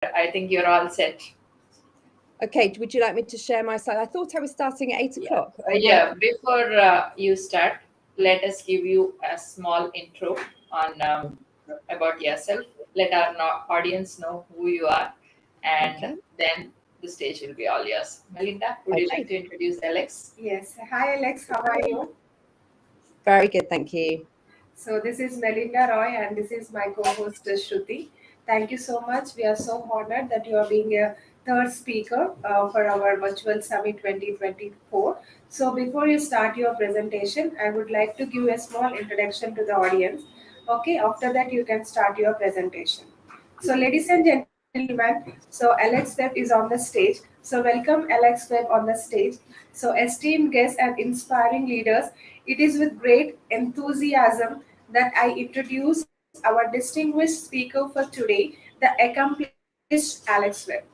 I think you're all set. Okay, would you like me to share my slide? I thought I was starting at 8 o'clock. Before you start, let us give you a small intro on about yourself. Let our audience know who you are, and Okay. then the stage will be all yours. Melinda, would you like to introduce Alex? Yes. Hi, Alex. How are you? Very good, thank you. So, this is Melinda Roy, and this is my co host, Shruti. Thank you so much. We are so honored that you are being a third speaker for our virtual summit 2024. So, before you start your presentation, I would like to give a small introduction to the audience. Okay, after that, you can start your presentation. So, ladies and gentlemen, so Alex Webb is on the stage. So, welcome Alex Webb on the stage. So, esteemed guests and inspiring leaders, it is with great enthusiasm that I introduce our distinguished speaker for today, the accomplished Alex Webb.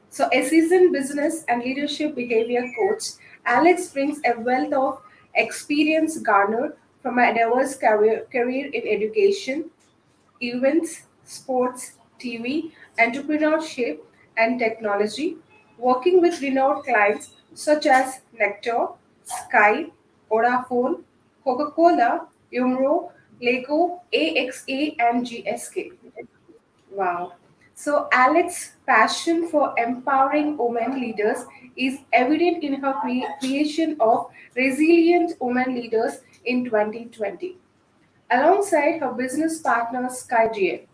So, a seasoned business and leadership behavior coach, Alex brings a wealth of experience garnered from a diverse career in education, events, sports, TV, entrepreneurship, and technology, working with renowned clients such as Nectar, Sky, Vodafone, Coca Cola, Umro, Lego, AXA, and GSK. Wow. So, Alex's passion for empowering women leaders is evident in her creation of Resilient Women Leaders in 2020 alongside her business partner SkyGA.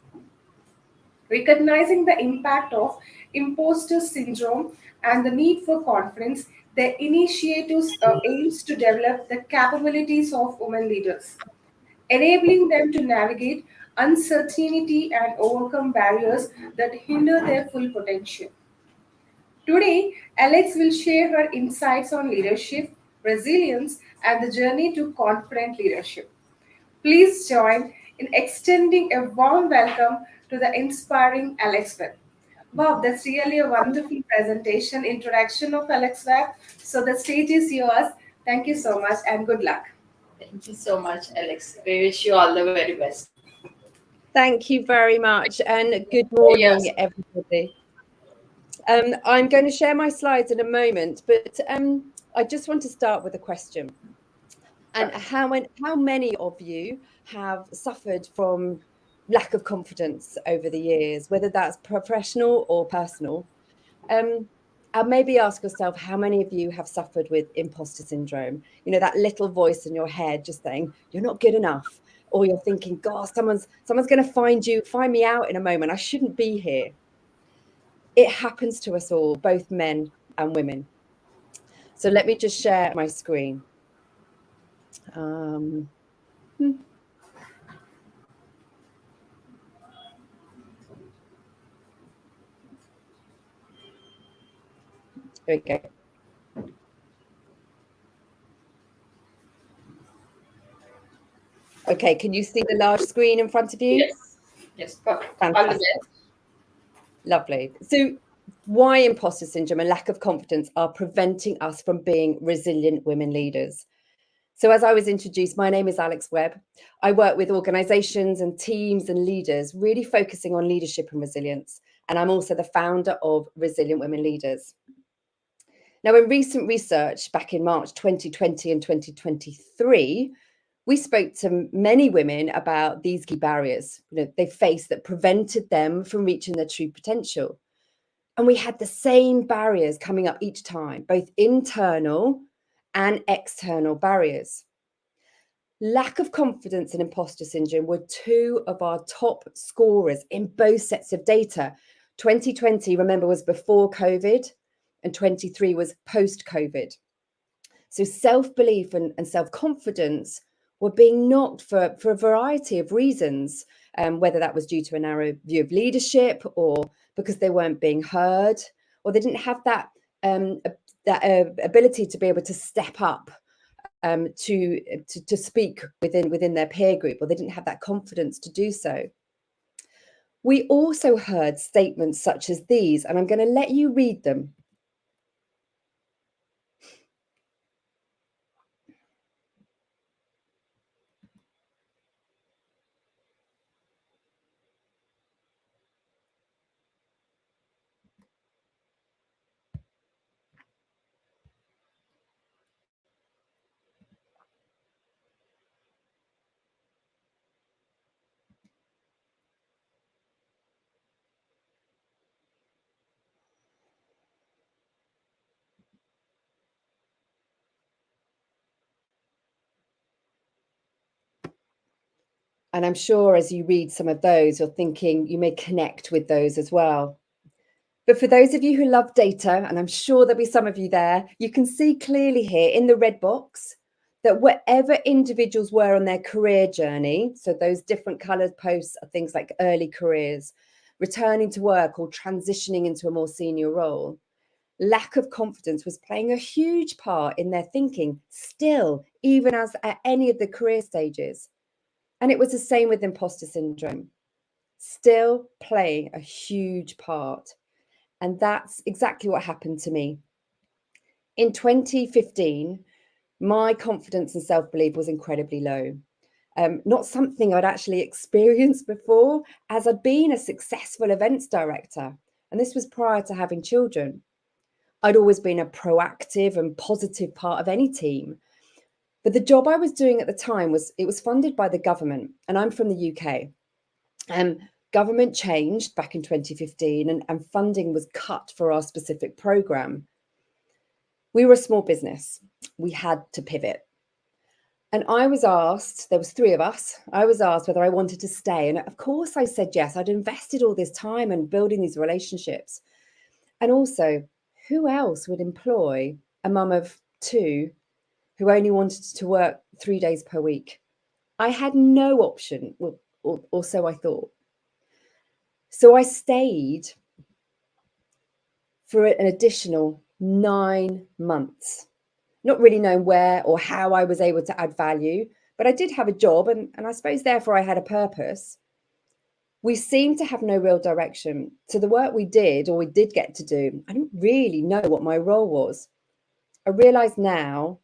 Recognizing the impact of imposter syndrome and the need for confidence, the initiative aims to develop the capabilities of women leaders, enabling them to navigate uncertainty and overcome barriers that hinder their full potential. Today, Alex will share her insights on leadership, resilience, and the journey to confident leadership. Please join in extending a warm welcome to the inspiring Alex Webb. Wow, that's really a wonderful presentation, introduction of Alex Webb. So the stage is yours. Thank you so much and good luck. Thank you so much, Alex. We wish you all the very best. Thank you very much, and good Yes. morning, everybody. I'm going to share my slides in a moment, but I just want to start with a question. And how many of you have suffered from lack of confidence over the years, whether that's professional or personal? And maybe ask yourself, how many of you have suffered with imposter syndrome? You know, that little voice in your head just saying, you're not good enough. Or you're thinking, God, someone's going to find me out in a moment. I shouldn't be here. It happens to us all, both men and women. So let me just share my screen. There we go. Okay, can you see the large screen in front of you? Yes, perfect. Fantastic. All the best. Lovely. So why imposter syndrome and lack of confidence are preventing us from being resilient women leaders? So as I was introduced, my name is Alex Webb. I work with organizations and teams and leaders, really focusing on leadership and resilience. And I'm also the founder of Resilient Women Leaders. Now, in recent research back in March 2020 and 2023, we spoke to many women about these key barriers they faced that prevented them from reaching their true potential. And we had the same barriers coming up each time, both internal and external barriers. Lack of confidence and imposter syndrome were two of our top scorers in both sets of data. 2020, remember, was before COVID, and 23 was post-COVID. So self-belief and self-confidence were being knocked for a variety of reasons, whether that was due to a narrow view of leadership or because they weren't being heard, or they didn't have that ability to be able to step up to speak within their peer group, or they didn't have that confidence to do so. We also heard statements such as these, and I'm going to let you read them. And I'm sure as you read some of those, you're thinking you may connect with those as well. But for those of you who love data, and I'm sure there'll be some of you there, you can see clearly here in the red box that wherever individuals were on their career journey, so those different coloured posts are things like early careers, returning to work or transitioning into a more senior role, lack of confidence was playing a huge part in their thinking still, even as at any of the career stages. And it was the same with imposter syndrome, still playing a huge part. And that's exactly what happened to me. In 2015, my confidence and self-belief was incredibly low. Not something I'd actually experienced before, as I'd been a successful events director. And this was prior to having children. I'd always been a proactive and positive part of any team. But the job I was doing at the time was funded by the government, and I'm from the UK. Government changed back in 2015 and funding was cut for our specific programme. We were a small business. We had to pivot. And I was asked, there was 3 of us, I was asked whether I wanted to stay. And of course I said yes. I'd invested all this time in building these relationships. And also, who else would employ a mum of 2 who only wanted to work 3 days per week? I had no option, or so I thought. So I stayed for an additional 9 months, not really knowing where or how I was able to add value, but I did have a job and I suppose therefore I had a purpose. We seemed to have no real direction. So the work we did get to do, I didn't really know what my role was. I realised now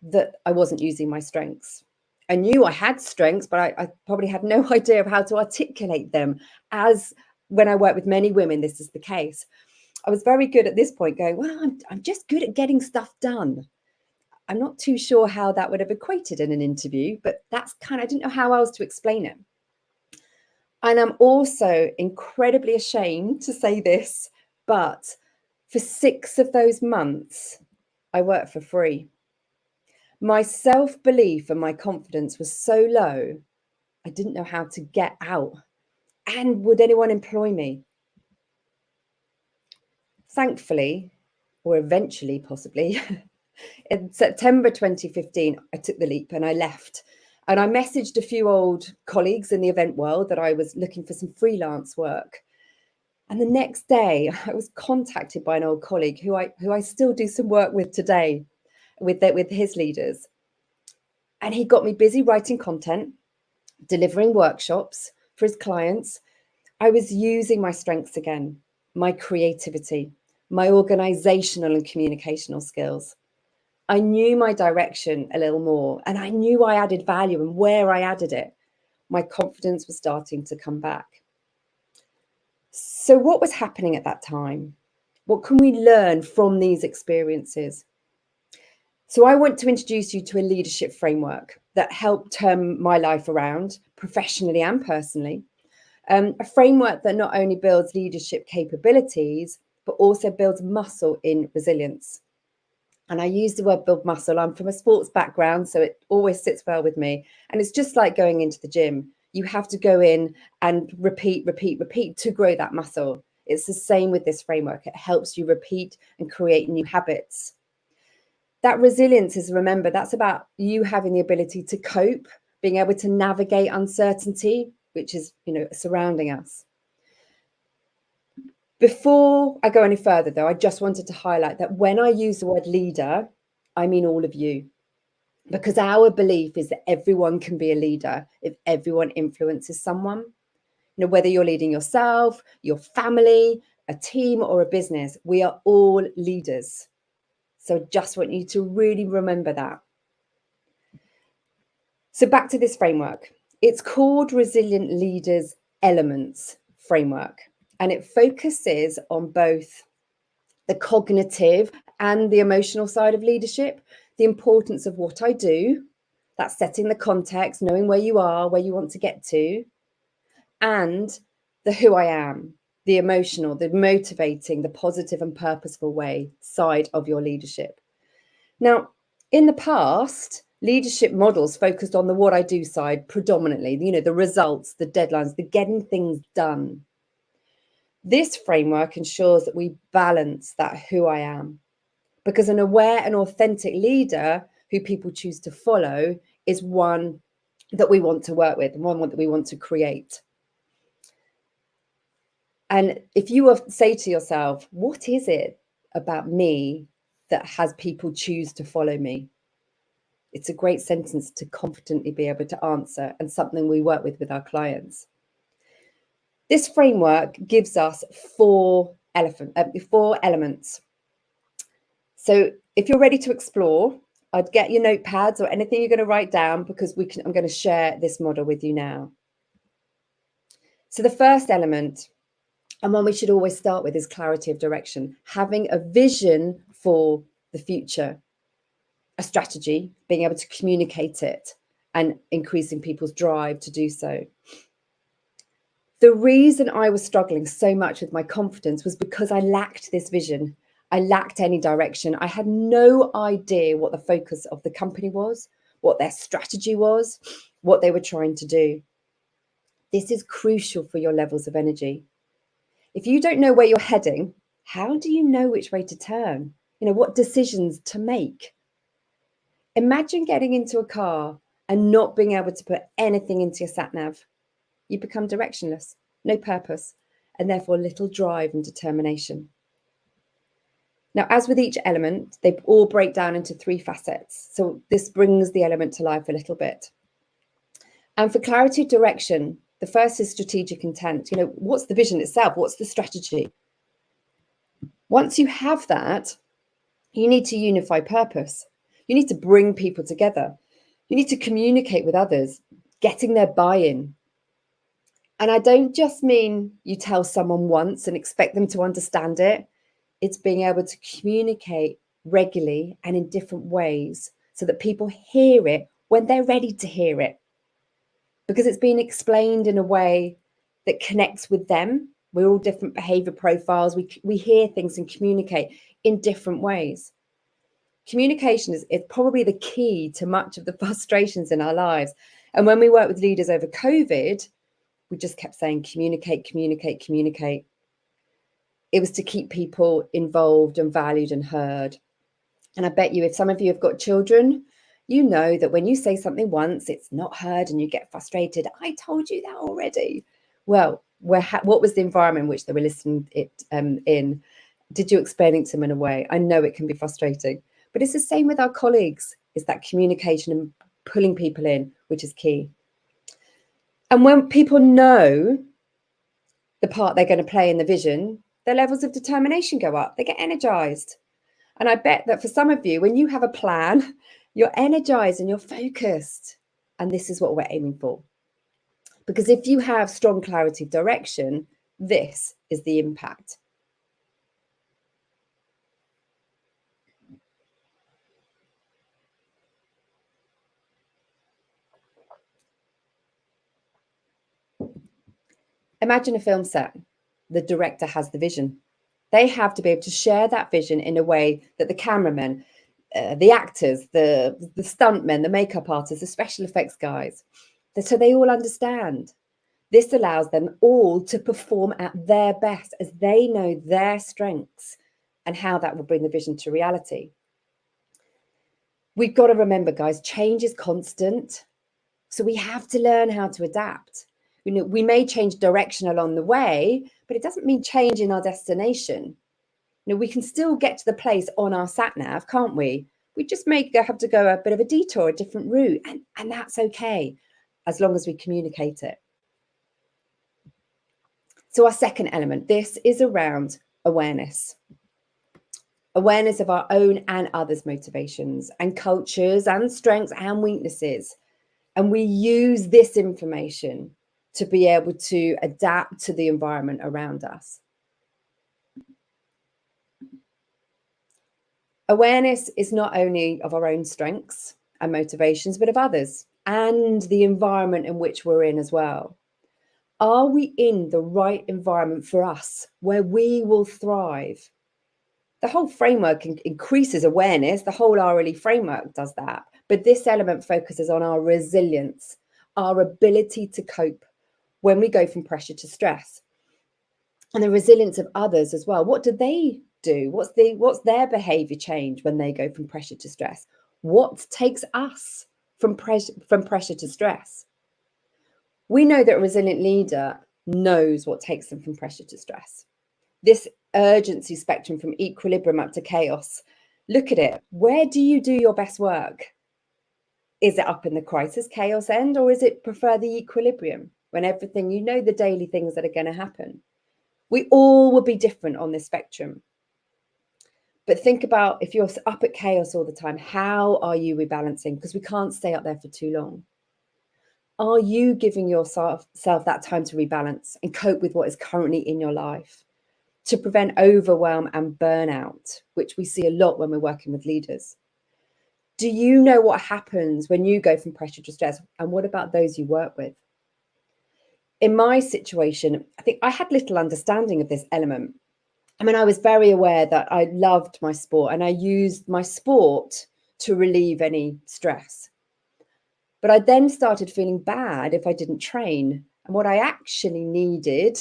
that I wasn't using my strengths. I knew I had strengths, but I probably had no idea of how to articulate them. As when I work with many women, this is the case. I was very good at this point going, well, I'm just good at getting stuff done. I'm not too sure how that would have equated in an interview, but that's I didn't know how else to explain it. And I'm also incredibly ashamed to say this, but for 6 of those months, I worked for free. My self-belief and my confidence was so low, I didn't know how to get out. And would anyone employ me? Thankfully, or eventually possibly, in September 2015, I took the leap and I left. And I messaged a few old colleagues in the event world that I was looking for some freelance work. And the next day, I was contacted by an old colleague who I still do some work with today, with his leaders. And he got me busy writing content, delivering workshops for his clients. I was using my strengths again, my creativity, my organizational and communicational skills. I knew my direction a little more and I knew I added value and where I added it. My confidence was starting to come back. So what was happening at that time? What can we learn from these experiences? So I want to introduce you to a leadership framework that helped turn my life around professionally and personally. A framework that not only builds leadership capabilities, but also builds muscle in resilience. And I use the word build muscle. I'm from a sports background, so it always sits well with me. And it's just like going into the gym. You have to go in and repeat to grow that muscle. It's the same with this framework. It helps you repeat and create new habits. That resilience is, remember, that's about you having the ability to cope, being able to navigate uncertainty, which is, surrounding us. Before I go any further, though, I just wanted to highlight that when I use the word leader, I mean all of you, because our belief is that everyone can be a leader if everyone influences someone. Whether you're leading yourself, your family, a team, or a business, we are all leaders. So I just want you to really remember that. So back to this framework. It's called Resilient Leaders Elements Framework, and it focuses on both the cognitive and the emotional side of leadership, the importance of what I do, that's setting the context, knowing where you are, where you want to get to, and the who I am, the emotional, the motivating, the positive and purposeful way side of your leadership. Now, in the past, leadership models focused on the what I do side predominantly, the results, the deadlines, the getting things done. This framework ensures that we balance that who I am, because an aware and authentic leader who people choose to follow is one that we want to work with, and one that we want to create. And if you say to yourself, what is it about me that has people choose to follow me? It's a great sentence to confidently be able to answer, and something we work with our clients. This framework gives us four elements. So if you're ready to explore, I'd get your notepads or anything you're going to write down, because I'm going to share this model with you now. So the first element, and one we should always start with, is clarity of direction, having a vision for the future, a strategy, being able to communicate it, and increasing people's drive to do so. The reason I was struggling so much with my confidence was because I lacked this vision. I lacked any direction. I had no idea what the focus of the company was, what their strategy was, what they were trying to do. This is crucial for your levels of energy. If you don't know where you're heading, how do you know which way to turn? What decisions to make? Imagine getting into a car and not being able to put anything into your sat nav. You become directionless, no purpose, and therefore little drive and determination. Now, as with each element, they all break down into three facets. So this brings the element to life a little bit. And for clarity of direction, the first is strategic intent. What's the vision itself? What's the strategy? Once you have that, you need to unify purpose. You need to bring people together. You need to communicate with others, getting their buy-in. And I don't just mean you tell someone once and expect them to understand it. It's being able to communicate regularly and in different ways so that people hear it when they're ready to hear it, because it's being explained in a way that connects with them. We're all different behavior profiles. We hear things and communicate in different ways. Communication is probably the key to much of the frustrations in our lives. And when we work with leaders over COVID, we just kept saying, communicate, communicate, communicate. It was to keep people involved and valued and heard. And I bet you, if some of you have got children, you know that when you say something once, it's not heard and you get frustrated. I told you that already. Well, what was the environment in which they were listening in? Did you explain it to them in a way? I know it can be frustrating, but it's the same with our colleagues. It's that communication and pulling people in, which is key. And when people know the part they're going to play in the vision, their levels of determination go up. They get energized. And I bet that for some of you, when you have a plan, you're energized and you're focused. And this is what we're aiming for. Because if you have strong clarity of direction, this is the impact. Imagine a film set. The director has the vision. They have to be able to share that vision in a way that the cameramen, the actors, the stuntmen, the makeup artists, the special effects guys, so they all understand. This allows them all to perform at their best as they know their strengths and how that will bring the vision to reality. We've got to remember, guys, change is constant. So we have to learn how to adapt. We may change direction along the way, but it doesn't mean change in our destination. We can still get to the place on our sat nav, can't we? We just may have to go a bit of a detour, a different route, and that's okay, as long as we communicate it. So our second element, this is around awareness. Awareness of our own and others' motivations and cultures and strengths and weaknesses. And we use this information to be able to adapt to the environment around us. Awareness is not only of our own strengths and motivations, but of others and the environment in which we're in as well. Are we in the right environment for us where we will thrive? the whole framework increases awareness. The whole RLE framework does that. But this element focuses on our resilience, our ability to cope when we go from pressure to stress, and the resilience of others as well. What do they do? What's their behavior change when they go from pressure to stress? What takes us from pressure to stress? We know that a resilient leader knows what takes them from pressure to stress. This urgency spectrum from equilibrium up to chaos. Look at it. Where do you do your best work? Is it up in the crisis chaos end, or is it prefer the equilibrium when everything, you know, the daily things that are going to happen? We all will be different on this spectrum. But think about, if you're up at chaos all the time, how are you rebalancing? Because we can't stay up there for too long. Are you giving yourself that time to rebalance and cope with what is currently in your life, to prevent overwhelm and burnout, which we see a lot when we're working with leaders? Do you know what happens when you go from pressure to stress? And what about those you work with? In my situation, I think I had little understanding of this element. I mean, I was very aware that I loved my sport and I used my sport to relieve any stress. But I then started feeling bad if I didn't train. And what I actually needed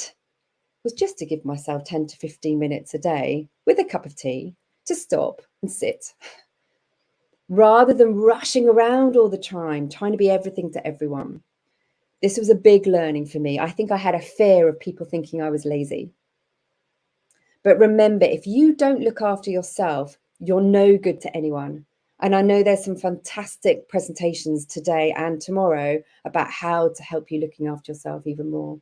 was just to give myself 10 to 15 minutes a day with a cup of tea to stop and sit, rather than rushing around all the time, trying to be everything to everyone. This was a big learning for me. I think I had a fear of people thinking I was lazy. But remember, if you don't look after yourself, you're no good to anyone. And I know there's some fantastic presentations today and tomorrow about how to help you looking after yourself even more.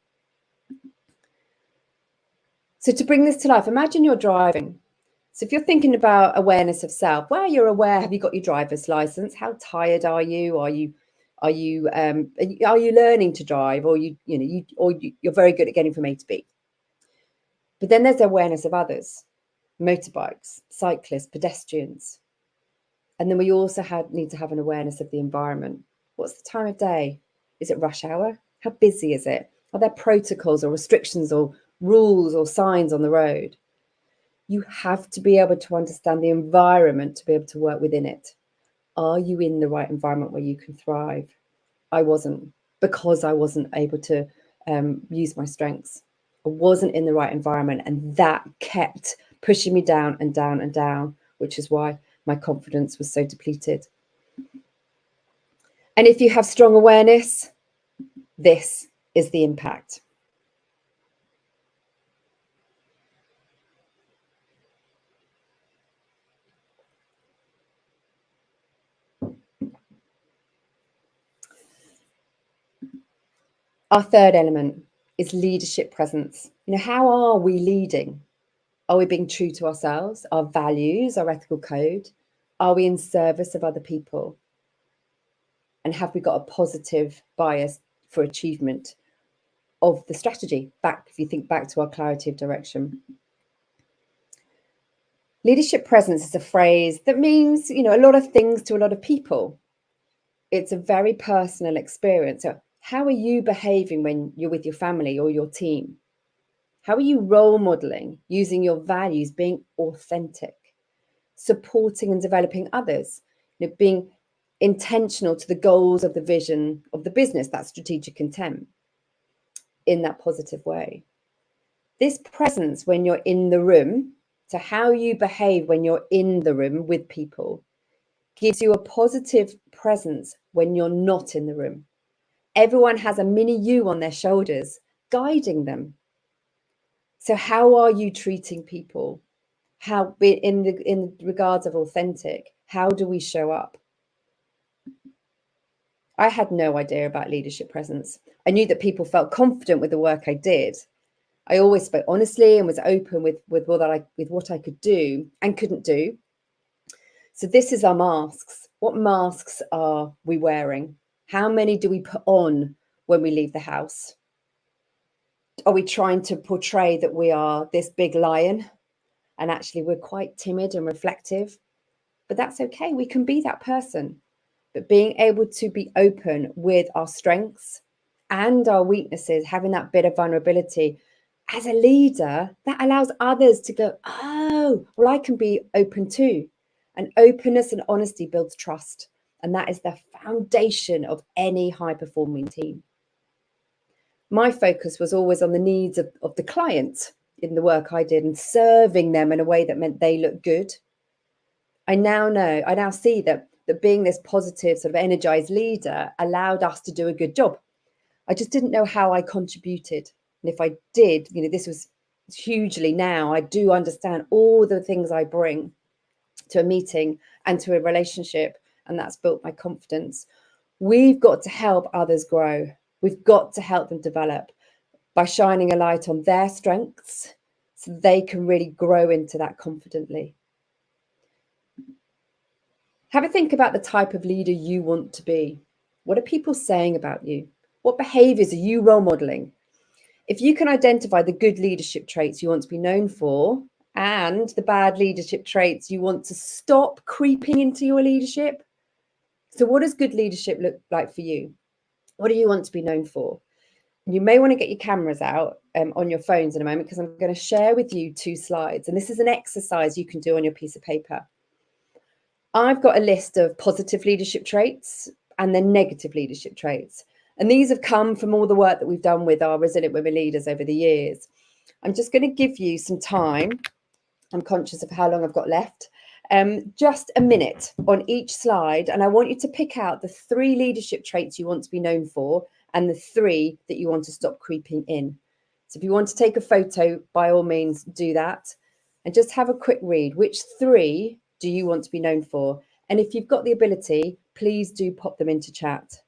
So to bring this to life, imagine you're driving. So if you're thinking about awareness of self, well, you're aware. Have you got your driver's license? How tired are you? Are you learning to drive, or you're very good at getting from A to B? But then there's awareness of others, motorbikes, cyclists, pedestrians. And then we also need to have an awareness of the environment. What's the time of day? Is it rush hour? How busy is it? Are there protocols or restrictions or rules or signs on the road? You have to be able to understand the environment to be able to work within it. Are you in the right environment where you can thrive? I wasn't, because I wasn't able to use my strengths. I wasn't in the right environment, and that kept pushing me down and down and down, which is why my confidence was so depleted. And if you have strong awareness, this is the impact. Our third element is leadership presence. How are we leading? Are we being true to ourselves, our values, our ethical code? Are we in service of other people? And have we got a positive bias for achievement of the strategy? If you think back to our clarity of direction. Leadership presence is a phrase that means, a lot of things to a lot of people. It's a very personal experience. So how are you behaving when you're with your family or your team? How are you role modeling, using your values, being authentic, supporting and developing others, being intentional to the goals of the vision of the business, that strategic intent, in that positive way? This presence when you're in the room, so how you behave when you're in the room with people, gives you a positive presence when you're not in the room. Everyone has a mini you on their shoulders, guiding them. So how are you treating people? How, in regards of authentic, how do we show up? I had no idea about leadership presence. I knew that people felt confident with the work I did. I always spoke honestly and was open with what I could do and couldn't do. So this is our masks. What masks are we wearing? How many do we put on when we leave the house? Are we trying to portray that we are this big lion and actually we're quite timid and reflective? But that's okay. We can be that person. But being able to be open with our strengths and our weaknesses, having that bit of vulnerability, as a leader, that allows others to go, oh, well, I can be open too. And openness and honesty builds trust. And that is the foundation of any high-performing team. My focus was always on the needs of the client in the work I did and serving them in a way that meant they looked good. I now see that being this positive, sort of energized leader allowed us to do a good job. I just didn't know how I contributed. And if I did, this was hugely now. I do understand all the things I bring to a meeting and to a relationship, and that's built my confidence. We've got to help others grow. We've got to help them develop by shining a light on their strengths so they can really grow into that confidently. Have a think about the type of leader you want to be. What are people saying about you? What behaviors are you role modeling? If you can identify the good leadership traits you want to be known for and the bad leadership traits you want to stop creeping into your leadership. So what does good leadership look like for you? What do you want to be known for? You may want to get your cameras out on your phones in a moment, because I'm going to share with you 2 slides. And this is an exercise you can do on your piece of paper. I've got a list of positive leadership traits and then negative leadership traits. And these have come from all the work that we've done with our resilient women leaders over the years. I'm just going to give you some time. I'm conscious of how long I've got left. Just a minute on each slide. And I want you to pick out the 3 leadership traits you want to be known for and the 3 that you want to stop creeping in. So if you want to take a photo, by all means, do that. And just have a quick read. Which 3 do you want to be known for? And if you've got the ability, please do pop them into chat.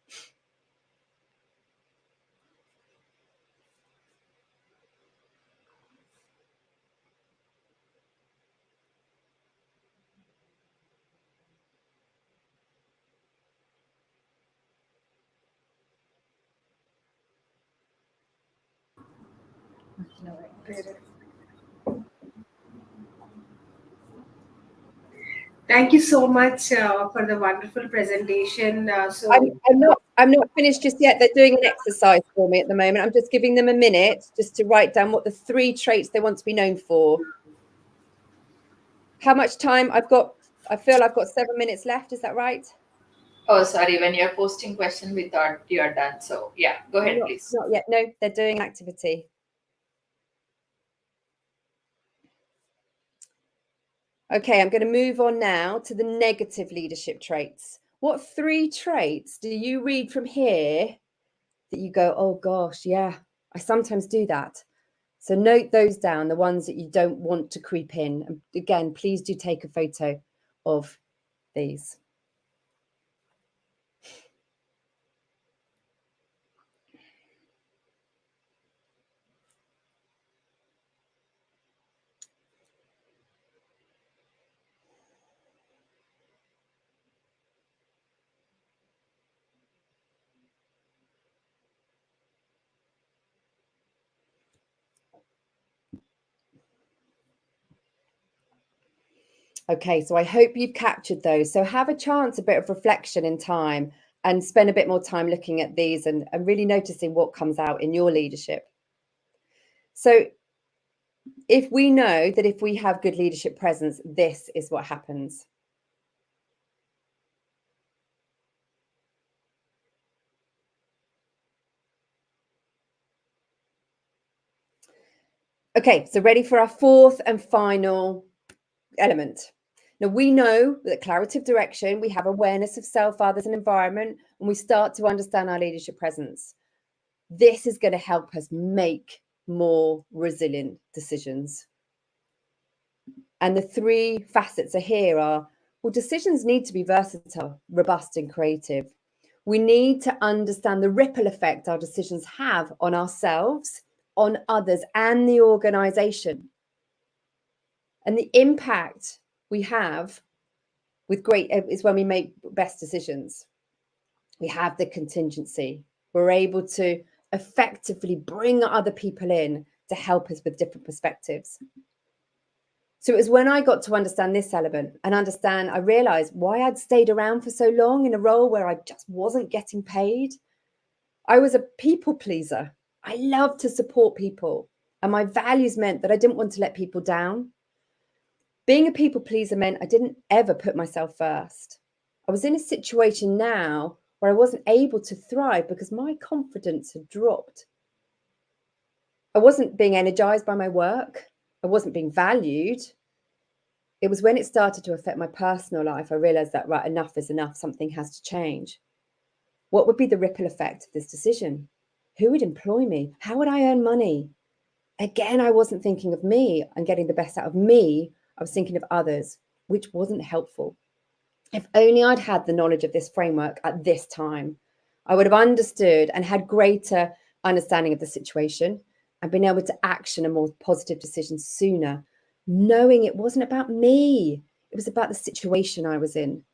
Thank you so much for the wonderful presentation. I'm not finished just yet. They're doing an exercise for me at the moment. I'm just giving them a minute just to write down what the 3 traits they want to be known for. How much time I've got? I feel I've got 7 minutes left. Is that right? Oh, sorry. When you're posting question, we thought you are done. So yeah, go ahead, please. Not yet. No, they're doing an activity. Okay, I'm going to move on now to the negative leadership traits. What 3 traits do you read from here that you go, oh gosh, yeah, I sometimes do that? So note those down, the ones that you don't want to creep in. And again, please do take a photo of these. Okay, so I hope you've captured those. So have a chance, a bit of reflection in time, and spend a bit more time looking at these and really noticing what comes out in your leadership. So if we know that if we have good leadership presence, this is what happens. Okay, so ready for our 4th and final element. Now, we know that clarity of direction, we have awareness of self, others, and environment, and we start to understand our leadership presence. This is going to help us make more resilient decisions. And the 3 facets are here are, well, decisions need to be versatile, robust, and creative. We need to understand the ripple effect our decisions have on ourselves, on others, and the organization. And the impact we have with great is when we make best decisions. We have the contingency. We're able to effectively bring other people in to help us with different perspectives. So it was when I got to understand this element and I realized why I'd stayed around for so long in a role where I just wasn't getting paid. I was a people pleaser. I love to support people. And my values meant that I didn't want to let people down. Being a people pleaser meant I didn't ever put myself first. I was in a situation now where I wasn't able to thrive because my confidence had dropped. I wasn't being energized by my work. I wasn't being valued. It was when it started to affect my personal life, I realized that, right, enough is enough. Something has to change. What would be the ripple effect of this decision? Who would employ me? How would I earn money? Again, I wasn't thinking of me and getting the best out of me. I was thinking of others, which wasn't helpful. If only I'd had the knowledge of this framework at this time, I would have understood and had greater understanding of the situation and been able to action a more positive decision sooner, knowing it wasn't about me. It was about the situation I was in.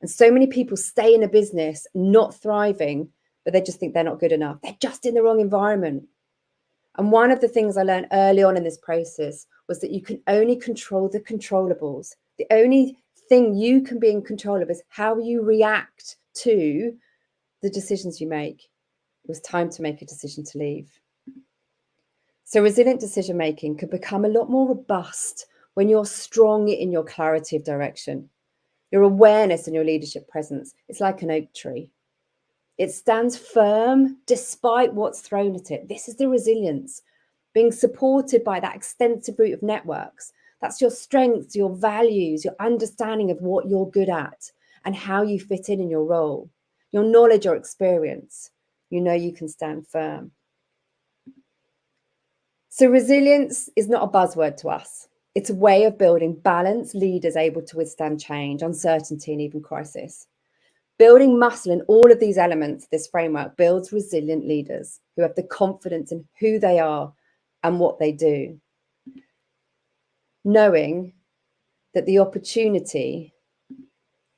And so many people stay in a business not thriving, but they just think they're not good enough. They're just in the wrong environment. And one of the things I learned early on in this process was that you can only control the controllables. The only thing you can be in control of is how you react to the decisions you make. It was time to make a decision to leave. So resilient decision making can become a lot more robust when you're strong in your clarity of direction. Your awareness and your leadership presence. It's like an oak tree. It stands firm despite what's thrown at it. This is the resilience, being supported by that extensive route of networks. That's your strengths, your values, your understanding of what you're good at and how you fit in your role, your knowledge or experience. You know you can stand firm. So resilience is not a buzzword to us. It's a way of building balanced leaders able to withstand change, uncertainty, and even crisis. Building muscle in all of these elements, this framework builds resilient leaders who have the confidence in who they are and what they do, knowing that the opportunity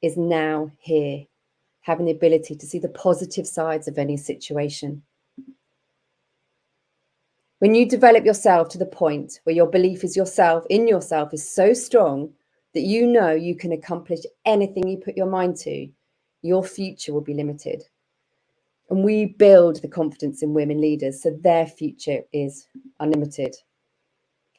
is now here, having the ability to see the positive sides of any situation. When you develop yourself to the point where your belief in yourself is so strong that you know you can accomplish anything you put your mind to, your future will be limited. And we build the confidence in women leaders so their future is unlimited.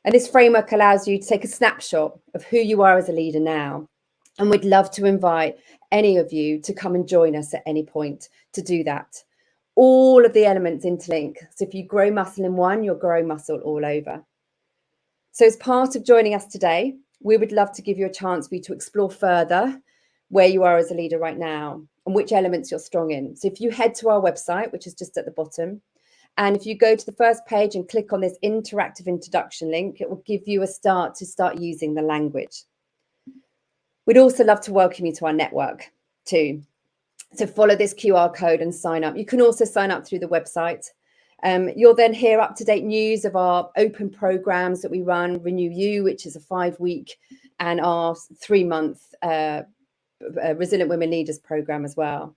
And this framework allows you to take a snapshot of who you are as a leader now. And we'd love to invite any of you to come and join us at any point to do that. All of the elements interlink. So if you grow muscle in one, you'll grow muscle all over. So as part of joining us today, we would love to give you a chance for you to explore further where you are as a leader right now and which elements you're strong in. So if you head to our website, which is just at the bottom, and if you go to the first page and click on this interactive introduction link, it will give you a start using the language. We'd also love to welcome you to our network too. So follow this QR code and sign up. You can also sign up through the website. You'll then hear up-to-date news of our open programs that we run, Renew You, which is a 5-week, and our 3-month Resilient Women Leaders program as well.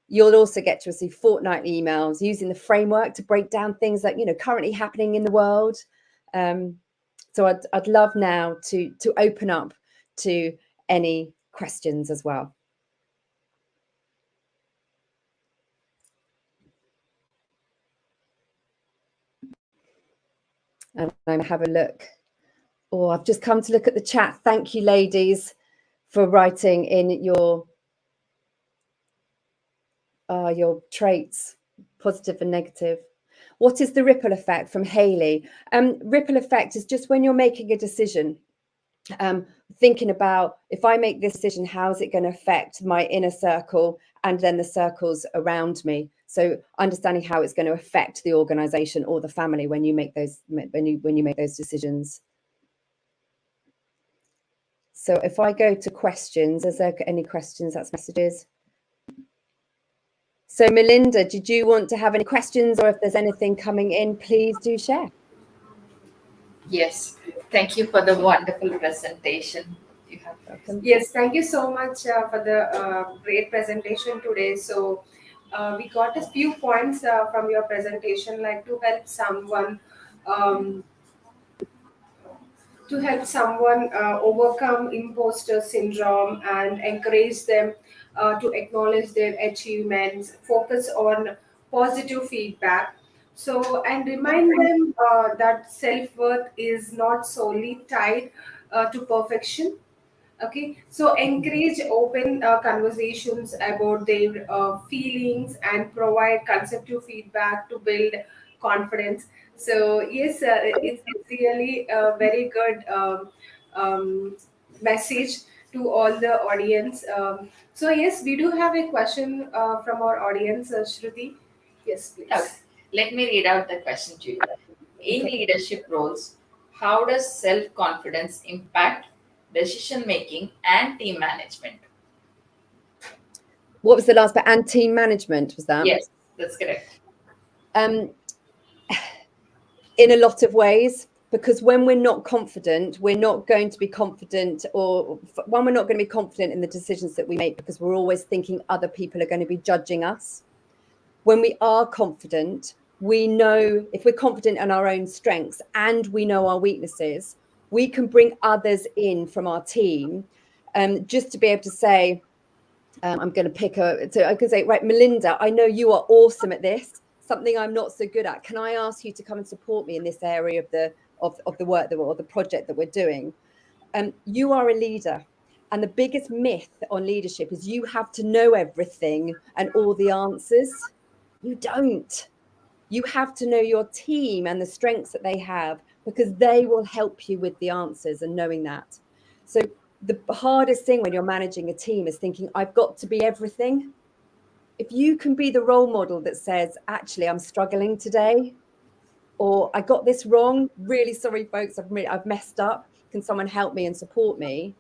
You'll also get to receive fortnightly emails using the framework to break down things that currently happening in the world. So I'd love now to open up to any questions as well. And I'm going to have a look. Oh, I've just come to look at the chat. Thank you, ladies, for writing in your traits, positive and negative. What is the ripple effect from Hayley? Ripple effect is just when you're making a decision, thinking about, if I make this decision, how is it going to affect my inner circle and then the circles around me? So understanding how it's going to affect the organization or the family when you make those decisions. So if I go to questions, is there any questions? That's messages. So Melinda, did you want to have any questions, or if there's anything coming in, please do share. Yes, thank you for the wonderful presentation. Yes, thank you so much for the great presentation today. So we got a few points from your presentation, like to help someone overcome imposter syndrome and encourage them to acknowledge their achievements, focus on positive feedback. So, and remind them that self worth is not solely tied to perfection. Okay, so encourage open conversations about their feelings and provide constructive feedback to build confidence. So yes, it's really a very good message to all the audience. So yes, we do have a question from our audience, Shruti. Yes, Okay, please. let me read out the question to you. In Okay. leadership roles, how does self confidence impact decision making and team management? What was the last bit? And team management, was that? Yes, that's correct. Um, in a lot of ways, because when we're not confident, we're not going to be confident, or one, we're not going to be confident in the decisions that we make because we're always thinking other people are going to be judging us. When we are confident, we know, if we're confident in our own strengths and we know our weaknesses, we can bring others in from our team, just to be able to say, I'm going to pick so I can say, right, Melinda, I know you are awesome at this, something I'm not so good at. Can I ask you to come and support me in this area of the work or the project that we're doing? You are a leader. And the biggest myth on leadership is you have to know everything and all the answers. You don't. You have to know your team and the strengths that they have, because they will help you with the answers and knowing that. So the hardest thing when you're managing a team is thinking, I've got to be everything. If you can be the role model that says, actually, I'm struggling today, or I got this wrong, really sorry, folks, I've messed up. Can someone help me and support me?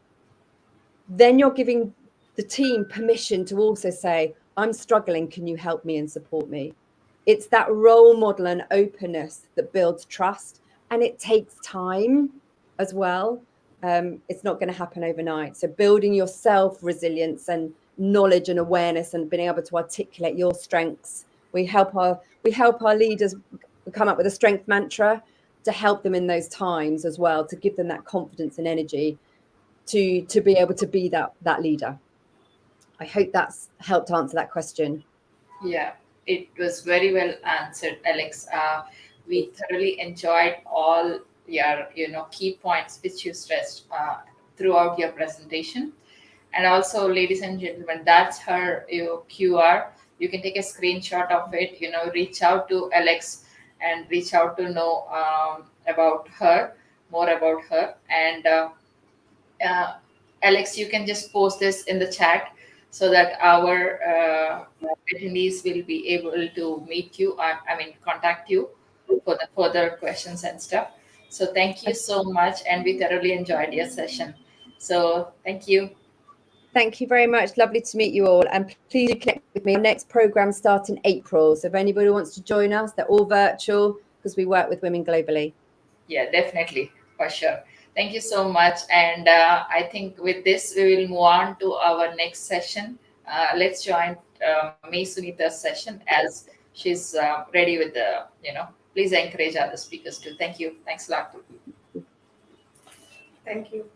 Then you're giving the team permission to also say, I'm struggling. Can you help me and support me? It's that role model and openness that builds trust, and it takes time as well. It's not going to happen overnight. So building your self resilience and knowledge and awareness and being able to articulate your strengths. We help our leaders come up with a strength mantra to help them in those times as well, to give them that confidence and energy to be able to be that leader. I hope that's helped answer that question. Yeah, it was very well answered, Alex. We thoroughly enjoyed all your, key points which you stressed throughout your presentation. And also, ladies and gentlemen, that's her QR. You can take a screenshot of it. Reach out to Alex and reach out to know about her, more about her. And uh, Alex, you can just post this in the chat so that our attendees will be able to meet you, contact you for the further questions and stuff. So thank you so much, and we thoroughly enjoyed your session. So thank you. Thank you very much. Lovely to meet you all. And please do connect with me. Our next program starts in April. So if anybody wants to join us, they're all virtual because we work with women globally. Yeah, definitely, for sure. Thank you so much. And I think with this, we will move on to our next session. Let's join May Sunita's session as she's ready with please encourage other speakers too. Thank you. Thanks a lot. Thank you.